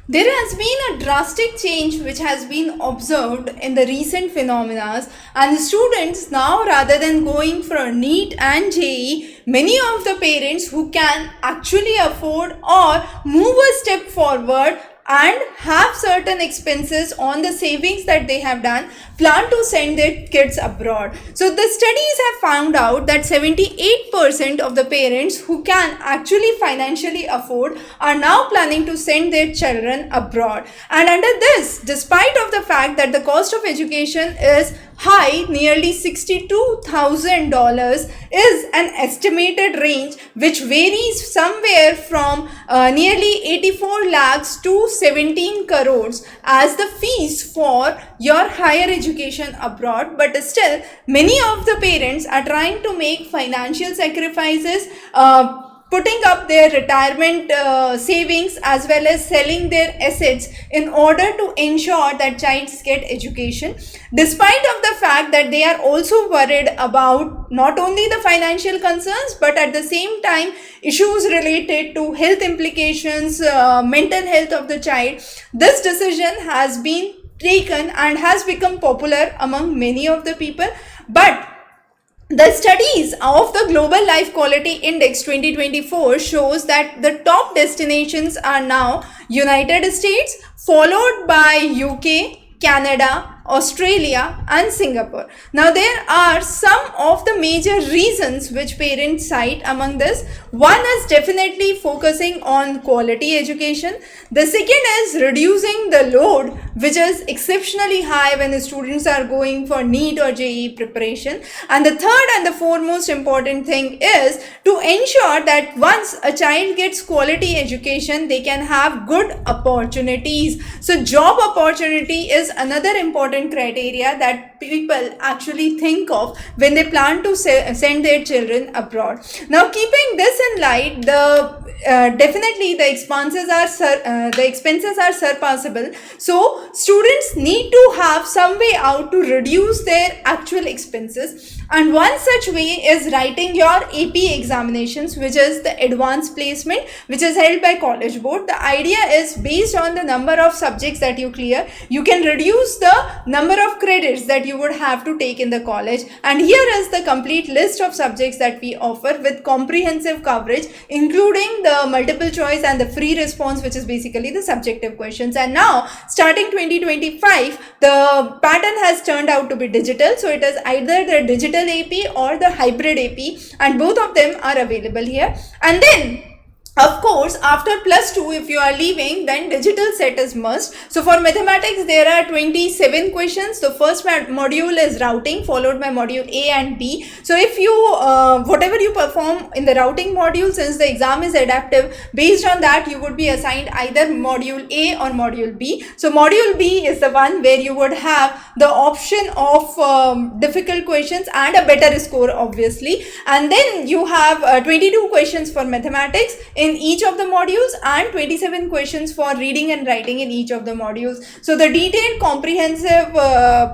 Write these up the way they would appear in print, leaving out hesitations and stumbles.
There has been a drastic change which has been observed in the recent phenomena, and the students now, rather than going for a NEET and JEE, many of the parents who can actually afford or move a step forward and have certain expenses on the savings that they have done, plan to send their kids abroad. So the studies have found out that 78% of the parents who can actually financially afford are now planning to send their children abroad. And under this, despite of the fact that the cost of education is high, nearly $62,000 is an estimated range which varies somewhere from nearly 84 lakhs to 17 crores as the fees for your higher education abroad. But still, many of the parents are trying to make financial sacrifices, putting up their retirement savings as well as selling their assets in order to ensure that childs get education, despite of the fact that they are also worried about not only the financial concerns but at the same time issues related to health implications, mental health of the child. This decision has been taken and has become popular among many of the people. But the studies of the Global Life Quality Index 2024 shows that the top destinations are now United States, followed by UK, Canada, Australia and Singapore. Now there are some of the major reasons which parents cite among this. One is definitely focusing on quality education. The second is reducing the load which is exceptionally high when the students are going for NEET or JEE preparation. And the third and the foremost important thing is to ensure that once a child gets quality education, they can have good opportunities. So job opportunity is another important criteria that people actually think of when they plan to send their children abroad. Now, keeping this in light, definitely the expenses are surpassable. So students need to have some way out to reduce their actual expenses. And one such way is writing your AP examinations, which is the advanced placement, which is held by College Board. The idea is based on the number of subjects that you clear, you can reduce the number of credits that you would have to take in the college. And here is the complete list of subjects that we offer with comprehensive coverage, including the multiple choice and the free response, which is basically the subjective questions. And now, starting 2025, the pattern has turned out to be digital. So it is either the digital AP or the hybrid AP, and both of them are available here. And then of course, after +2, if you are leaving, then digital set is must. So for mathematics, there are 27 questions. The first module is routing, followed by module A and B. So if you, whatever you perform in the routing module, since the exam is adaptive, based on that, you would be assigned either module A or module B. So module B is the one where you would have the option of difficult questions and a better score, obviously. And then you have 22 questions for mathematics in each of the modules and 27 questions for reading and writing in each of the modules. So the detailed comprehensive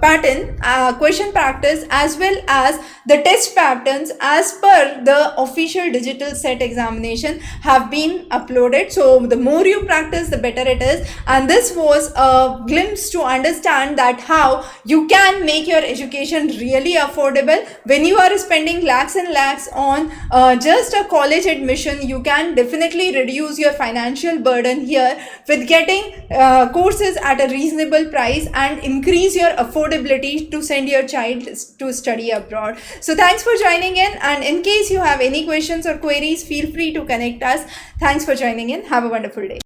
pattern, question practice as well as the test patterns as per the official digital set examination have been uploaded. So the more you practice, the better it is. And this was a glimpse to understand that how you can make your education really affordable. When you are spending lakhs and lakhs on just a college admission, you can definitely reduce your financial burden here with getting courses at a reasonable price and increase your affordability to send your child to study abroad. So thanks for joining in, and in case you have any questions or queries, feel free to connect us. Thanks for joining in. Have a wonderful day.